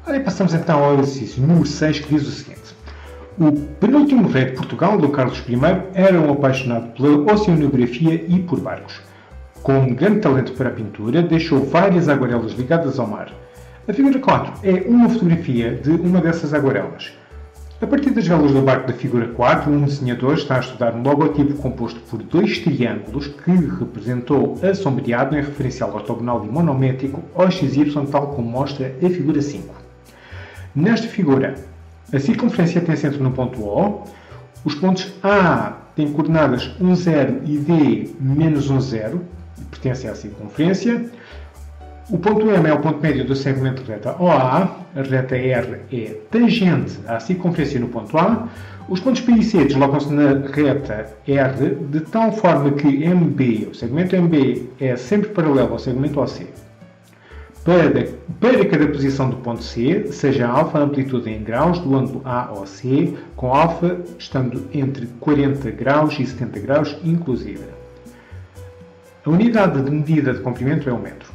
Ora, passamos então ao exercício número 6, que diz o seguinte. O penúltimo rei de Portugal, Dom Carlos I, era um apaixonado pela oceanografia e por barcos. Com grande talento para a pintura, deixou várias aguarelas ligadas ao mar. A figura 4 é uma fotografia de uma dessas aguarelas. A partir das velas do barco da figura 4, um desenhador está a estudar um logotipo composto por dois triângulos que representou assombreado em referencial ortogonal e monométrico ao XY, tal como mostra a figura 5. Nesta figura, a circunferência tem centro no ponto O, os pontos A têm coordenadas 1, 0 e D menos 1, 0, e pertencem à circunferência. O ponto M é o ponto médio do segmento de reta OA, a reta R é tangente à circunferência no ponto A. Os pontos P e C deslocam-se na reta R de tal forma que MB, o segmento MB, é sempre paralelo ao segmento OC. Para cada posição do ponto C, seja alfa a amplitude em graus do ângulo AOC, com alfa estando entre 40 graus e 70 graus inclusive. A unidade de medida de comprimento é o metro.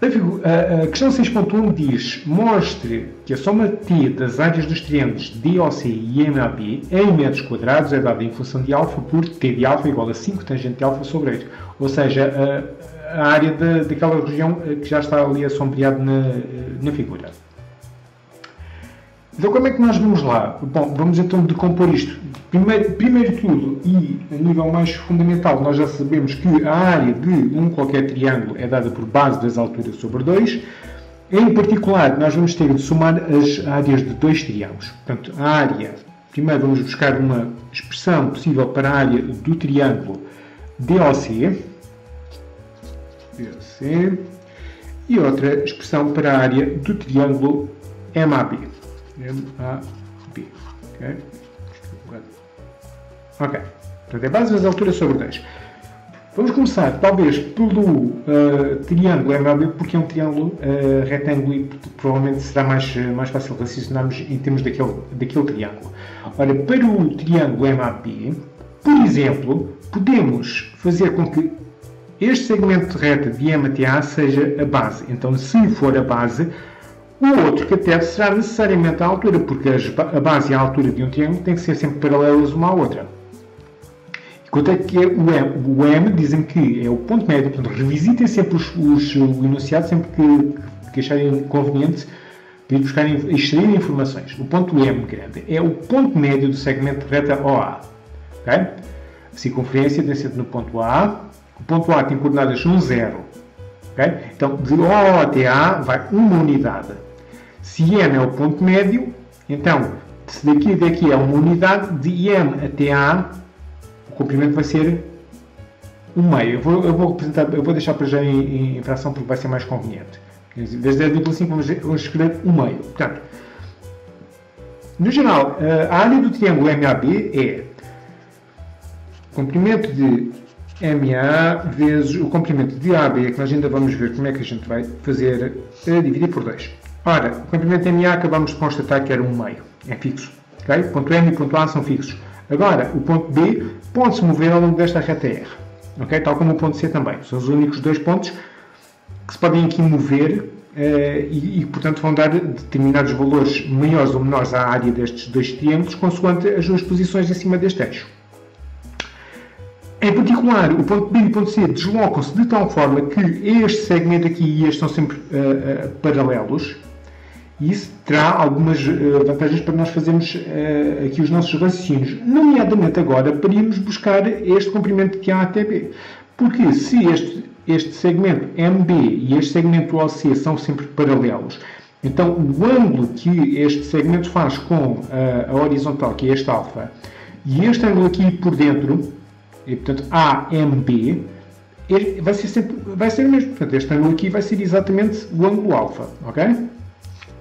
A questão 6.1 diz: mostre que a soma T das áreas dos triângulos DOC e MAB em metros quadrados é dada em função de alfa por T de alfa igual a 5 tangente de alfa sobre 8. Ou seja, a área daquela região que já está ali assombreada na figura. Então, como é que nós vamos lá? Bom, vamos então decompor isto. Primeiro de tudo, e a nível mais fundamental, nós já sabemos que a área de um qualquer triângulo é dada por base das alturas sobre 2. Em particular, nós vamos ter de somar as áreas de dois triângulos. Portanto, a área, primeiro vamos buscar uma expressão possível para a área do triângulo DOC, e outra expressão para a área do triângulo MAB. Ok. Portanto, é base das alturas sobre 2. Vamos começar, talvez, pelo triângulo MAB, porque é um triângulo retângulo e provavelmente será mais fácil raciocinarmos em termos daquele triângulo. Ora, para o triângulo MAB, por exemplo, podemos fazer com que este segmento de reta de M até A seja a base. Então, se for a base, o outro cateto será necessariamente a altura, porque a base e a altura de um triângulo têm que ser sempre paralelas uma à outra. Quanto é que é o M? Dizem que é o ponto médio. Portanto, revisitem sempre o enunciado sempre que acharem conveniente para ir buscar extrair informações. O ponto M grande é o ponto médio do segmento de reta OA. Okay? A circunferência tem centro no ponto A. O ponto A tem coordenadas 1, 0. Okay? Então, de O até A vai uma unidade. Se M é o ponto médio, então, se daqui é uma unidade, de M até A, o comprimento vai ser 1 meio. Eu vou deixar para já em fração porque vai ser mais conveniente. Em vez de 10,5 vamos escrever 1 meio. Portanto, no geral, a área do triângulo MAB é o comprimento de MA vezes o comprimento de AB, que nós ainda vamos ver como é que a gente vai fazer a dividir por 2. Ora, o comprimento de MA acabamos de constatar que era 1 meio. É fixo. Okay? Ponto M e ponto A são fixos. Agora, o ponto B pode-se mover ao longo desta reta R. Okay? Tal como o ponto C também. São os únicos dois pontos que se podem aqui mover e, portanto, vão dar determinados valores maiores ou menores à área destes dois triângulos, consoante as duas posições em cima deste eixo. Em particular, o ponto B e o ponto C deslocam-se de tal forma que este segmento aqui e este são sempre paralelos. E isso terá algumas vantagens para nós fazermos aqui os nossos raciocínios. Nomeadamente agora, para irmos buscar este comprimento de A até B. Porque se este segmento MB e este segmento OC são sempre paralelos, então o ângulo que este segmento faz com a horizontal, que é este alfa, e este ângulo aqui por dentro, e portanto AMB, vai ser o mesmo. Portanto, este ângulo aqui vai ser exatamente o ângulo alfa. Ok?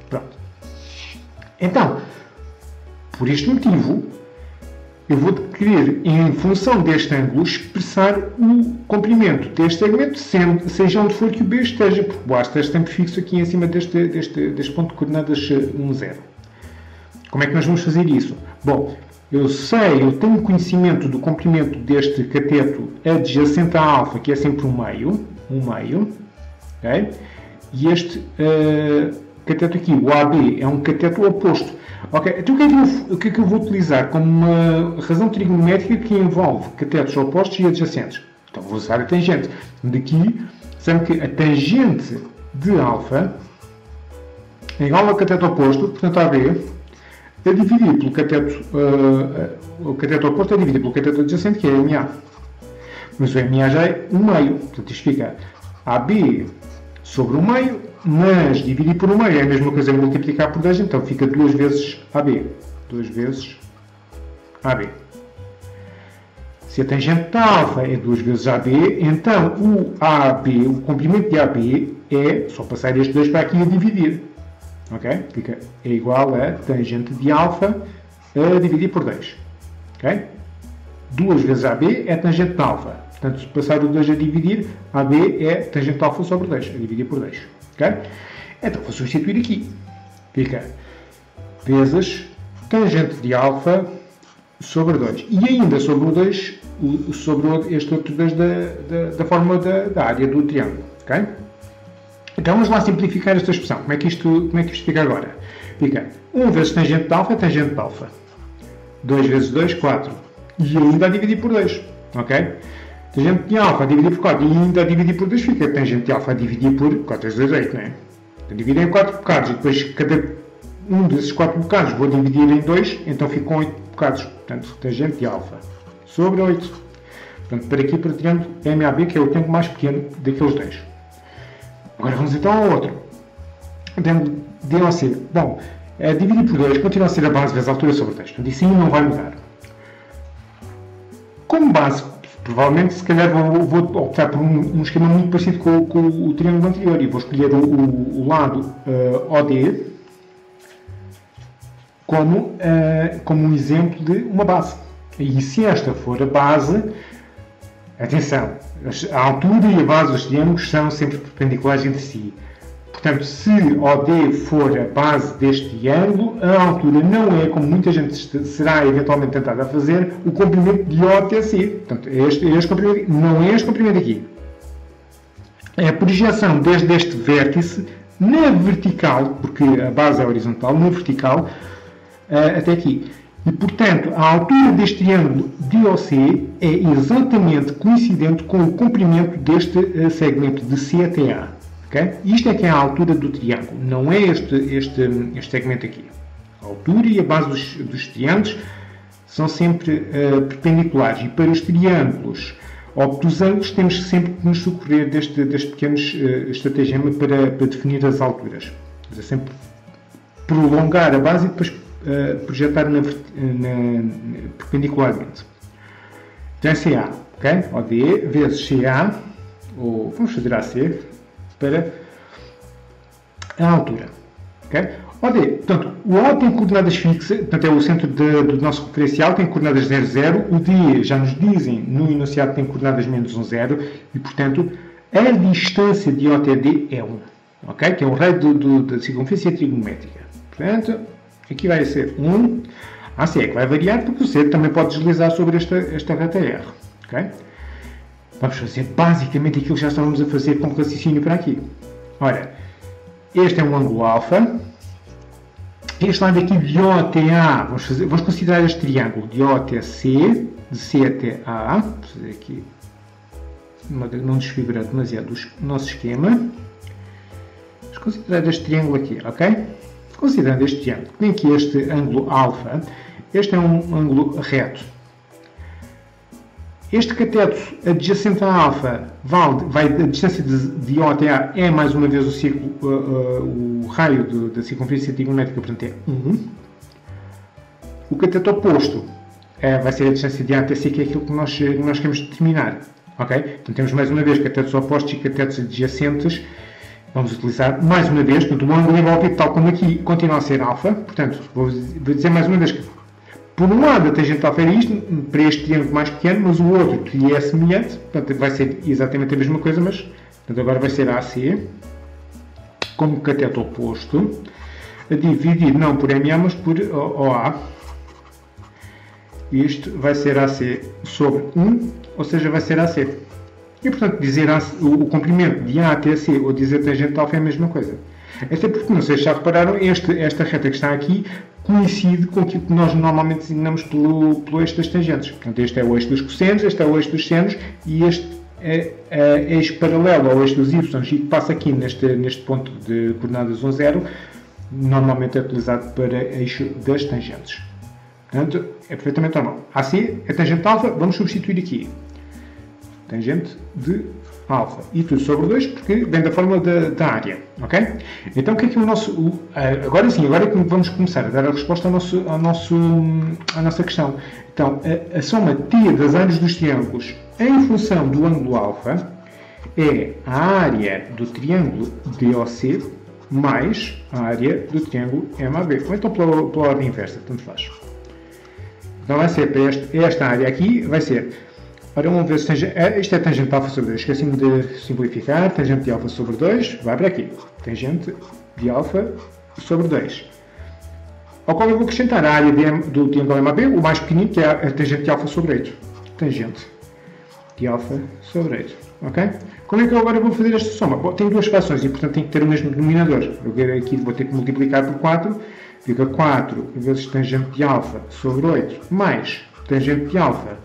Pronto. Então, por este motivo, eu vou querer, em função deste ângulo, expressar o comprimento deste segmento, seja onde for que o B esteja, porque o A esteja sempre fixo aqui em cima deste ponto de coordenadas 1, 0. Como é que nós vamos fazer isso? Bom, eu tenho conhecimento do comprimento deste cateto adjacente a alfa, que é sempre 1 meio, okay? E este cateto aqui, o AB, é um cateto oposto. Ok, então o que é que eu vou utilizar como uma razão trigonométrica que envolve catetos opostos e adjacentes? Então vou usar a tangente. Daqui, sabemos que a tangente de alfa é igual ao cateto oposto, portanto AB, é dividir pelo cateto, o cateto oposto é dividido pelo cateto adjacente, que é MA. Mas o MA já é 1 meio, portanto isto fica AB sobre 1 meio, mas dividir por 1 meio é a mesma coisa que multiplicar por 2, então fica 2 vezes AB. 2 vezes AB. Se a tangente de alfa é 2 vezes AB, então o AB, o comprimento de AB, é só passar este 2 para aqui a dividir. Ok? É igual a tangente de alfa a dividir por 2. Ok? 2 vezes AB é tangente de alfa. Portanto, se passar o 2 a dividir, AB é tangente de alfa sobre 2, a dividir por 2. Ok? Então, vou substituir aqui. Fica vezes tangente de alfa sobre 2. E ainda sobre o 2, sobre este outro 2 da fórmula da área do triângulo. Ok? Então, vamos lá simplificar esta expressão. Como é que isto fica agora? Fica 1 vezes tangente de alfa é tangente de alfa. 2 vezes 2, 4. E ainda a dividir por 2. Ok? Tangente de alfa a dividir por 4 e ainda a dividir por 2 fica tangente de alfa a dividir por 4 vezes 2, 8, não é? Então, dividir em 4 bocados e depois cada um desses 4 bocados vou dividir em 2, então ficam 8 bocados. Portanto, tangente de alfa sobre 8. Portanto, para aqui, para o triângulo MAB, que é o triângulo mais pequeno daqueles dois. Agora vamos então ao outro. O triângulo DOC. Bom, dividir por 2 continua a ser a base vezes a altura sobre 2. Portanto, isso aí não vai mudar. Como base, provavelmente, se calhar vou optar por um esquema muito parecido com o triângulo anterior e vou escolher o lado OD como um exemplo de uma base. E se esta for a base, atenção, a altura e a base dos triângulos são sempre perpendiculares entre si. Portanto, se OD for a base deste triângulo, a altura não é, como muita gente será eventualmente tentada a fazer, o comprimento de OTC. Portanto, este comprimento, não é este comprimento aqui. É a projeção desde este vértice na vertical, porque a base é horizontal, na vertical, até aqui. E, portanto, a altura deste triângulo DOC é exatamente coincidente com o comprimento deste segmento de C até A. Okay? Isto é que é a altura do triângulo, não é este segmento aqui. A altura e a base dos triângulos são sempre perpendiculares. E para os triângulos obtusângulos temos sempre que nos socorrer deste pequeno estratagema para definir as alturas. É sempre prolongar a base e depois projetar perpendicularmente. Então é CA, ok? OD vezes CA, ou vamos fazer AC, para a altura. Okay? OD, portanto, o O tem coordenadas fixas, portanto é o centro do nosso referencial, tem coordenadas 0, 0, o D já nos dizem no enunciado tem coordenadas menos 1, 0, e portanto a distância de OTD é 1, ok? Que é o raio da circunferência trigonométrica. Portanto, aqui vai ser 1, AC é que vai variar porque o C também pode deslizar sobre esta reta R. Okay? Vamos fazer basicamente aquilo que já estávamos a fazer com raciocínio para aqui. Ora, este é um ângulo alfa. Este lado aqui de OTA, vamos considerar este triângulo de OTC, de C até A. Vou fazer aqui, não desfigurar demasiado o nosso esquema. Vamos considerar este triângulo aqui, ok? Considerando este triângulo, tem aqui este ângulo alfa. Este é um ângulo reto. Este cateto adjacente a alfa a distância de O até A é mais uma vez o raio da circunferência trigonométrica, portanto é 1. O cateto oposto vai ser a distância de A até C, que é aquilo que nós queremos determinar. Okay? Então temos mais uma vez catetos opostos e catetos adjacentes. Vamos utilizar mais uma vez, portanto o ângulo envolvido, tal como aqui, continua a ser alfa. Portanto, vou dizer mais uma vez que por um lado, a tangente alfa é isto, para este triângulo mais pequeno, mas o outro que lhe é semelhante, portanto, vai ser exatamente a mesma coisa, mas portanto, agora vai ser AC, como cateto oposto, a dividir não por MA, mas por OA. Isto vai ser AC sobre 1, ou seja, vai ser AC. E, portanto, dizer o comprimento de A até C ou dizer tangente alfa é a mesma coisa. Até porque, não sei se já repararam, esta reta que está aqui coincide com aquilo que nós normalmente designamos pelo eixo das tangentes. Portanto, este é o eixo dos cossenos, este é o eixo dos senos e este é eixo paralelo ao eixo dos y e que passa aqui neste ponto de coordenadas 1, 0, normalmente é utilizado para eixo das tangentes. Portanto, é perfeitamente normal. AC é tangente de alfa, vamos substituir aqui. Tangente de alfa. E tudo sobre 2, porque vem da fórmula da área. Ok? Então, o que é o nosso... Agora sim, agora é que vamos começar a dar a resposta à nossa questão. Então, a soma T das áreas dos triângulos em função do ângulo alfa é a área do triângulo DOC mais a área do triângulo MAB. Ou então pela ordem inversa, tanto faz. Então vai ser para esta área aqui, vai ser, ora vamos ver se isto é tangente de alfa sobre 2, esqueci-me de simplificar, tangente de alfa sobre 2, vai para aqui, tangente de alfa sobre 2. Ao qual eu vou acrescentar a área do triângulo MAB, o mais pequenino, que é a tangente de alfa sobre 8. Tangente de alfa sobre 8, ok? Como é que eu agora vou fazer esta soma? Bom, tem duas frações e, portanto, tem que ter o mesmo denominador. Eu aqui vou ter que multiplicar por 4. Fica 4 vezes tangente de alfa sobre 8 mais tangente de alfa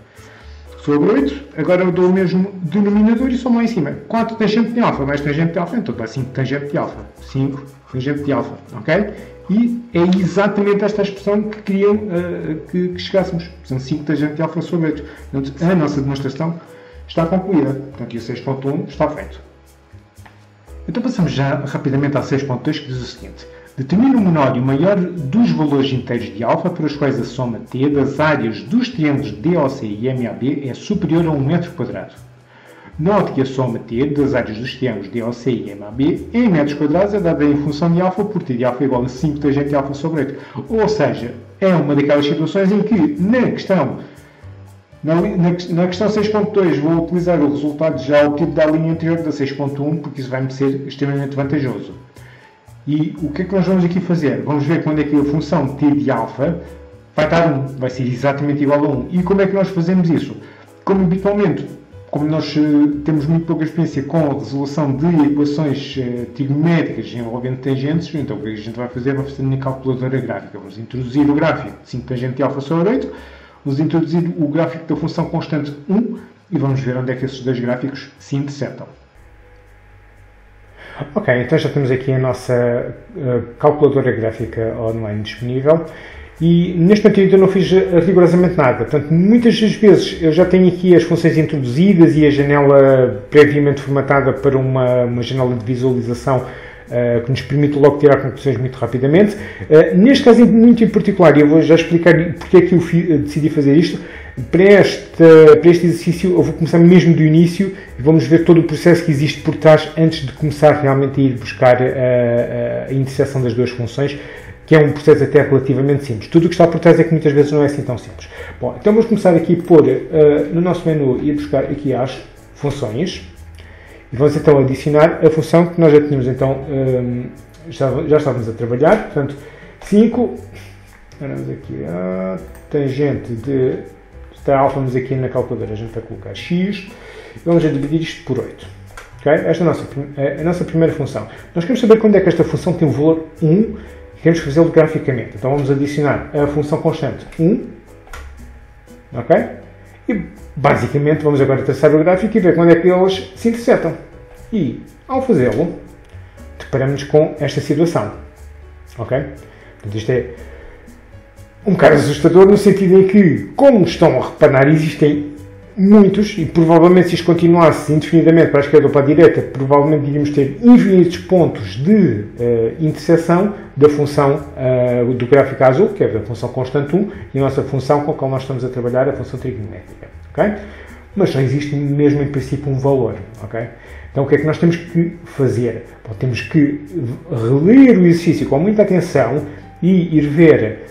sobre 8. Agora eu dou o mesmo denominador e somo lá em cima. 4 tangente de alfa mais tangente de alfa, então dá 5 tangente de alfa. 5 tangente de alfa, ok? E é exatamente esta expressão que queriam que chegássemos. Portanto, 5 tangente de alfa sobre 8. Portanto, a nossa demonstração está concluída. Portanto, e o 6.1 está feito. Então passamos já rapidamente ao 6.2, que diz o seguinte. Determina o menor e o maior dos valores inteiros de alfa para os quais a soma T das áreas dos triângulos DOC e MAB é superior a 1 metro quadrado. Note que a soma T das áreas dos triângulos DOC e MAB em metros quadrados é dada em função de alfa, por T de alfa igual a 5 tangente de alfa sobre 8. Ou seja, é uma daquelas situações em que na questão 6.2 vou utilizar o resultado já obtido da linha anterior da 6.1 porque isso vai-me ser extremamente vantajoso. E o que é que nós vamos aqui fazer? Vamos ver quando é que a função t de alfa vai estar 1, vai ser exatamente igual a 1. E como é que nós fazemos isso? Como habitualmente, como nós temos muito pouca experiência com a resolução de equações trigonométricas envolvendo tangentes, então o que a gente vai fazer? Vai fazer na calculadora gráfica. Vamos introduzir o gráfico de 5 tangente de alfa sobre 8, vamos introduzir o gráfico da função constante 1 e vamos ver onde é que esses dois gráficos se interceptam. Ok, então já temos aqui a nossa calculadora gráfica online disponível e neste momento eu não fiz rigorosamente nada, portanto muitas das vezes eu já tenho aqui as funções introduzidas e a janela previamente formatada para uma janela de visualização que nos permite logo tirar conclusões muito rapidamente. Neste caso muito em particular, eu vou já explicar porque é que eu decidi fazer isto. Para este exercício eu vou começar mesmo do início e vamos ver todo o processo que existe por trás antes de começar realmente a ir buscar a interseção das duas funções, que é um processo até relativamente simples. Tudo o que está por trás é que muitas vezes não é assim tão simples. Bom, então vamos começar aqui por, no nosso menu, ir buscar aqui as funções e vamos então adicionar a função que nós já tínhamos então, já estávamos a trabalhar, portanto 5, vamos aqui a tangente de está alfa, vamos aqui na calculadora, a gente vai colocar x, e vamos dividir isto por 8. Okay? Esta é a nossa primeira função. Nós queremos saber quando é que esta função tem o valor 1 e queremos fazê-lo graficamente. Então vamos adicionar a função constante 1, ok? E basicamente vamos agora traçar o gráfico e ver quando é que eles se interceptam. E ao fazê-lo, deparamos com esta situação. Ok? Portanto, isto é um bocado assustador no sentido em que, como estão a reparar, existem muitos, e provavelmente se isto continuasse indefinidamente para a esquerda ou para a direita, provavelmente iríamos ter infinitos pontos de interseção da função do gráfico azul, que é a função constante 1, e a nossa função com a qual nós estamos a trabalhar, a função trigonométrica. Okay? Mas só existe mesmo em princípio um valor. Okay? Então o que é que nós temos que fazer? Bom, temos que reler o exercício com muita atenção e ir ver,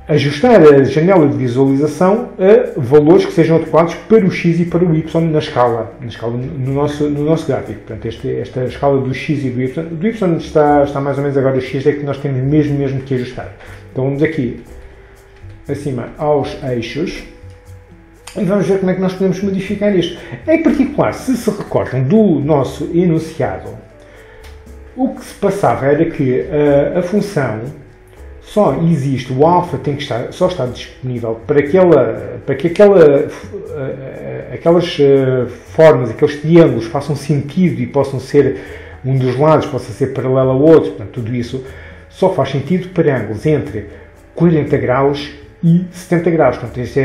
ajustar a janela de visualização a valores que sejam adequados para o x e para o y na escala no nosso gráfico. Portanto, esta escala do x e do y está mais ou menos agora, o x é que nós temos mesmo que ajustar. Então vamos aqui acima aos eixos e vamos ver como é que nós podemos modificar isto. Em particular, se recordam do nosso enunciado, o que se passava era que a função só existe, o alfa tem que estar, só está disponível para que aquelas formas, aqueles triângulos façam sentido e possam ser, um dos lados possa ser paralelo ao outro. Portanto, tudo isso só faz sentido para ângulos entre 40 graus e 70 graus. Portanto, isto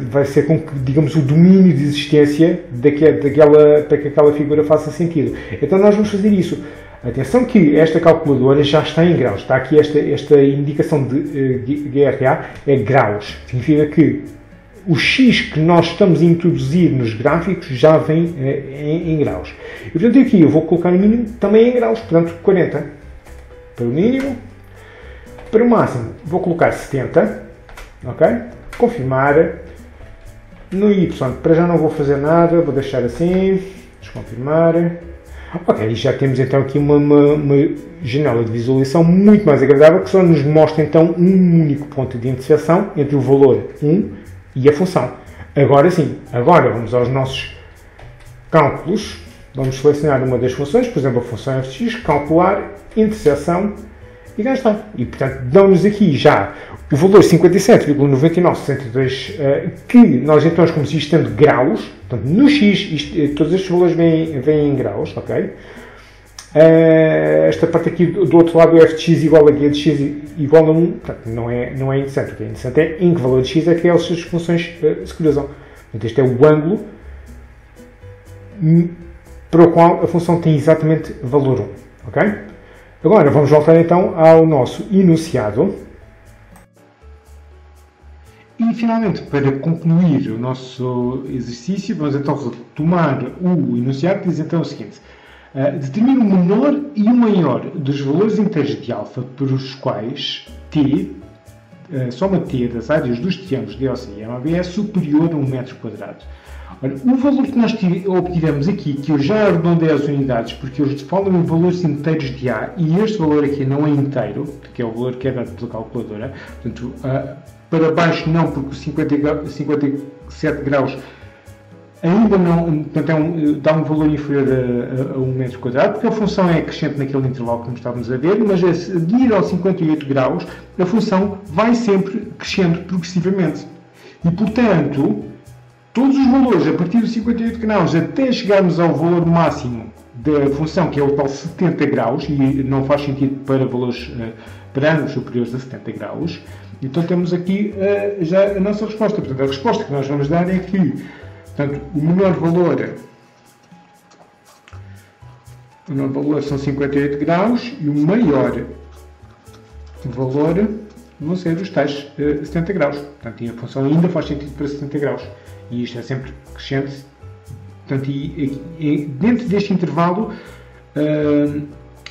vai ser com que, digamos, o domínio de existência para que aquela figura faça sentido. Então nós vamos fazer isso. Atenção que esta calculadora já está em graus. Está aqui esta indicação de GRA, é graus. Significa que o X que nós estamos a introduzir nos gráficos já vem em graus. E, portanto, aqui eu vou colocar o mínimo também em graus. Portanto, 40 para o mínimo. Para o máximo, vou colocar 70. Ok? Confirmar. No Y, para já não vou fazer nada. Vou deixar assim. Desconfirmar. Ok, já temos então aqui uma janela de visualização muito mais agradável que só nos mostra então um único ponto de interseção entre o valor 1 e a função. Agora sim, agora vamos aos nossos cálculos. Vamos selecionar uma das funções, por exemplo a função fx, calcular, interseção e já está. E portanto dão-nos aqui já o valor 57,9962 que nós então como se isto tendo graus, portanto no x todos estes valores vêm em graus, ok? Esta parte aqui do outro lado, o f de x igual a g de x igual a 1, portanto, não é interessante. O que é interessante é em que valor de x é que essas funções se cruzam. Portanto, este é o ângulo para o qual a função tem exatamente valor 1, ok? Agora vamos voltar então ao nosso enunciado. E finalmente, para concluir o nosso exercício, vamos então retomar o enunciado que diz então o seguinte. Determina o menor e o maior dos valores inteiros de alfa para os quais t, soma t das áreas dos triângulos DOC e MAB é superior a 1 metro quadrado. Ora, o valor que nós obtivemos aqui, que eu já arredondei as unidades, porque eles falam em valores inteiros de A, e este valor aqui não é inteiro, que é o valor que é dado pela calculadora, portanto, para baixo não, porque os 57 graus ainda não, portanto, dá um valor inferior a 1 metro quadrado, porque a função é crescente naquele intervalo que estávamos a ver, mas a seguir aos 58 graus, a função vai sempre crescendo progressivamente. E, portanto, todos os valores a partir dos 58 graus até chegarmos ao valor máximo da função, que é o tal 70 graus, e não faz sentido para valores para ângulos superiores a 70 graus, então temos aqui já a nossa resposta. Portanto, a resposta que nós vamos dar é que, portanto, o menor valor são 58 graus e o maior valor vão ser os tais 70 graus. Portanto, e a função ainda faz sentido para 70 graus. E isto é sempre crescente. Portanto, e dentro deste intervalo,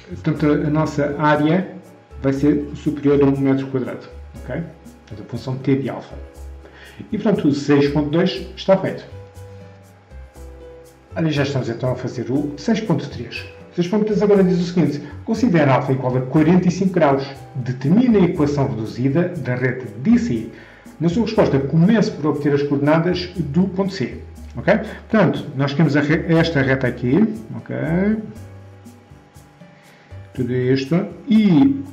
portanto, a nossa área vai ser superior a 1 metro quadrado. Okay? Portanto, a função t de alfa. E, portanto, o 6.2 está feito. Olha, já estamos então a fazer o 6.3. 6.3 agora diz o seguinte: considera alfa igual a 45 graus. Determina a equação reduzida da reta DCI. Na sua resposta, comece por obter as coordenadas do ponto C. Ok? Portanto, nós temos esta reta aqui. Ok? Tudo isto. E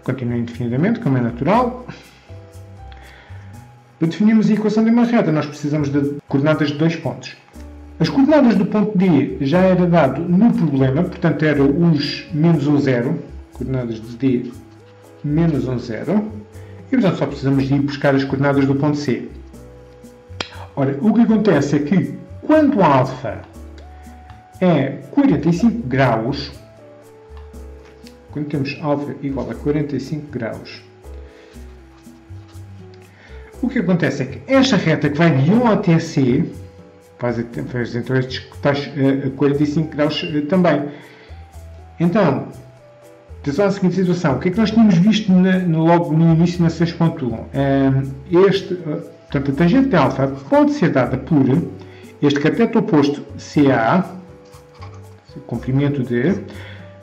continua indefinidamente, como é natural. Para definirmos a equação de uma reta, nós precisamos de coordenadas de 2 pontos. As coordenadas do ponto D já era dado no problema, portanto eram os menos 1, 0. Coordenadas de D, menos 1, 0. E portanto só precisamos de ir buscar as coordenadas do ponto C. Ora, o que acontece é que quando alfa é 45 graus, quando temos alfa igual a 45 graus, o que acontece é que esta reta que vai de 1 até C faz então estes tais 45 graus também. Então, atenção à seguinte situação. O que é que nós tínhamos visto logo no início na 6.1? Portanto, a tangente de alfa pode ser dada por este cateto oposto CA, comprimento D,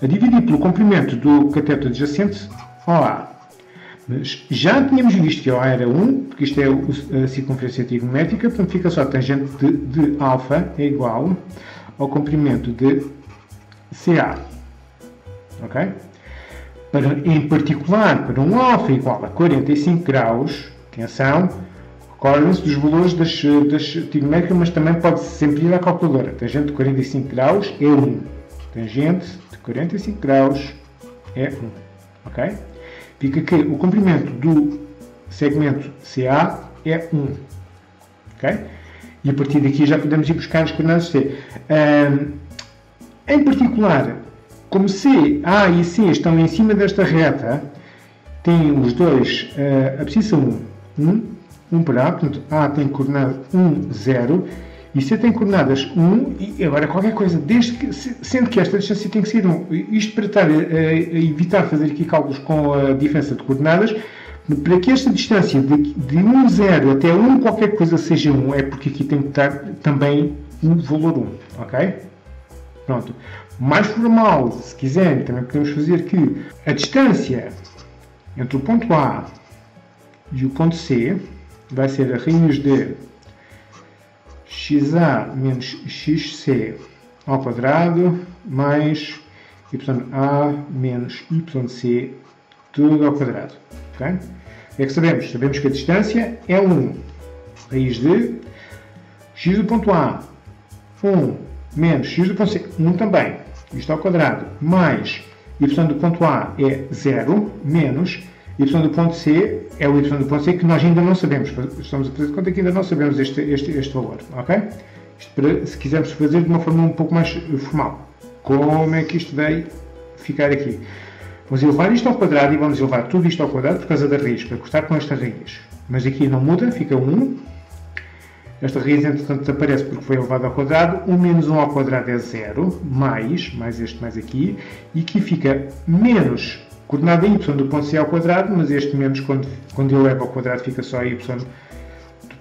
a dividir pelo comprimento do cateto adjacente OA. Mas já tínhamos visto que OA era 1, porque isto é a circunferência trigonométrica, portanto fica só a tangente de alfa é igual ao comprimento de CA. ok? Em particular, para um alfa igual a 45 graus, atenção, recordem-se dos valores das trigonométricas, mas também pode sempre ir à calculadora. Tangente de 45 graus é 1. Tangente de 45 graus é 1. Ok? Fica que o comprimento do segmento CA é 1. Ok? E a partir daqui já podemos ir buscar as coordenadas C. Em particular, como C, A e C estão em cima desta reta, têm os dois a posição 1 para A, portanto A tem coordenada 1, 0, e C tem coordenadas 1, e agora qualquer coisa, sendo que esta distância tem que ser 1. Isto para estar a evitar fazer aqui cálculos com a diferença de coordenadas, para que esta distância de 1, 0 até 1 qualquer coisa seja 1, é porque aqui tem que estar também o valor 1, ok? Pronto. Mais formal, se quiserem, também podemos fazer que a distância entre o ponto A e o ponto C vai ser a raiz de xa menos xc ao quadrado mais ya menos yc tudo ao quadrado. Okay? O que é que sabemos? Sabemos que a distância é 1. Raiz de x do ponto A, 1, menos x do ponto C, 1 também, isto ao quadrado, mais y do ponto A é 0, menos y do ponto C é o y do ponto C que nós ainda não sabemos. Estamos a fazer de conta que ainda não sabemos este valor. Ok? Isto para, se quisermos fazer de uma forma um pouco mais formal. Como é que isto vai ficar aqui? Vamos elevar isto ao quadrado e vamos elevar tudo isto ao quadrado por causa da raiz, para cortar com esta raiz. Mas aqui não muda, fica 1. Esta raiz, entretanto, desaparece porque foi elevada ao quadrado. 1 menos 1 ao quadrado é 0, mais este mais aqui. E aqui fica menos coordenada y do ponto C ao quadrado, mas este menos, quando eu levo ao quadrado, fica só y do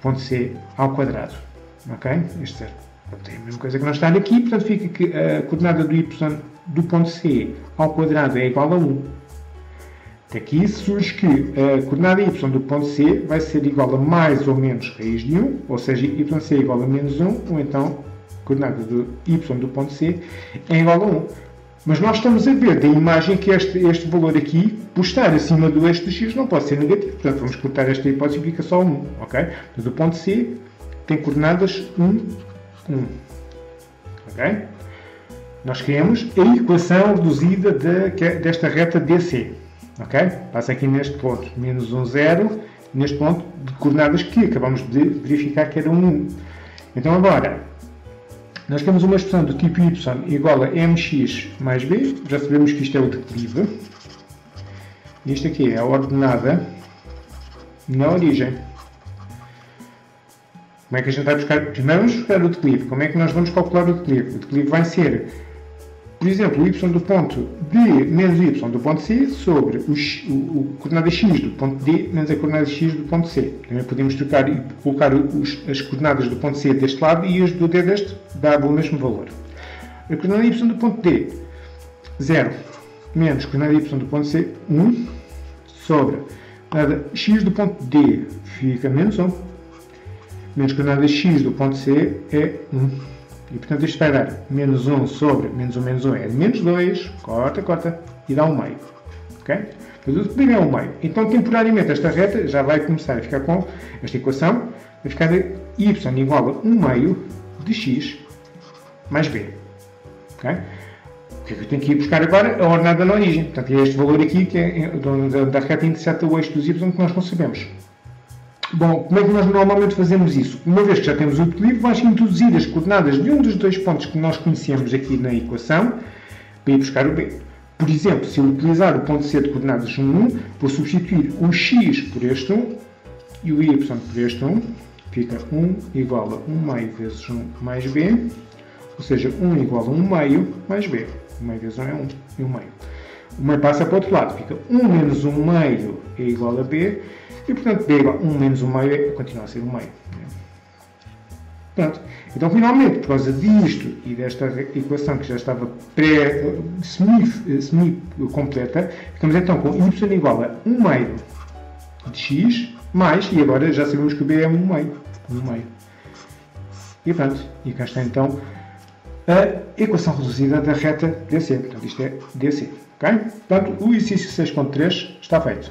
ponto C ao quadrado. Ok? Este 0. É a mesma coisa que nós está aqui, portanto fica que a coordenada do y do ponto C ao quadrado é igual a 1. Daqui surge que a coordenada y do ponto C vai ser igual a mais ou menos raiz de 1, ou seja, yc é igual a menos 1, ou então a coordenada do y do ponto C é igual a 1. Mas nós estamos a ver da imagem que este valor aqui, por estar acima do eixo de x, não pode ser negativo. Portanto, vamos cortar esta hipótese e fica só 1. Ok? Portanto, o ponto C tem coordenadas 1, 1. Ok? Nós queremos a equação reduzida desta reta DC. Ok? Passa aqui neste ponto, menos 1, 0, neste ponto de coordenadas que acabamos de verificar que era 1. Então agora, nós temos uma expressão do tipo y igual a mx mais b, já sabemos que isto é o declive. Isto aqui é a ordenada na origem. Como é que a gente vai buscar? Primeiro vamos buscar o declive. Como é que nós vamos calcular o declive? O declive vai ser, por exemplo, o y do ponto D menos o y do ponto C sobre a coordenada x do ponto D menos a coordenada x do ponto C. Também podemos trocar e colocar as coordenadas do ponto C deste lado e as do D deste, dá o mesmo valor. A coordenada y do ponto D, 0, menos a coordenada y do ponto C, 1, sobre a coordenada x do ponto D, fica menos 1, menos a coordenada x do ponto C é 1. E, portanto, isto vai dar menos 1 sobre menos 1 é menos 2, corta, e dá 1 meio. Ok? Mas o declive é 1 meio. Então, temporariamente, esta reta já vai começar a ficar com esta equação, vai ficar de y igual a 1 meio de x mais b. Ok? O que é que eu tenho que ir buscar agora? A ordenada na origem. Portanto, é este valor aqui, que é da reta interseta o eixo dos y, que nós não sabemos. Bom, como é que nós normalmente fazemos isso? Uma vez que já temos o declive, vais introduzir as coordenadas de um dos dois pontos que nós conhecemos aqui na equação para ir buscar o b. Por exemplo, se eu utilizar o ponto C de coordenadas 1, vou substituir o x por este 1 e o y por este 1. Fica 1 igual a 1 meio vezes 1 mais b, ou seja, 1 igual a 1 meio mais b. 1 meio vezes 1 é 1 e 1 meio. O meio passa para o outro lado, fica 1 menos 1 meio é igual a b. E, portanto, b igual a 1 menos 1 meio continua a ser 1 meio. Pronto. Então, finalmente, por causa disto e desta equação que já estava semi-completa, ficamos então com y igual a 1 meio de x, mais, e agora já sabemos que o b é 1 meio. 1 meio. E pronto. E cá está então a equação reduzida da reta DC. Portanto, isto é DC. Ok? Portanto, o exercício 6.3 está feito.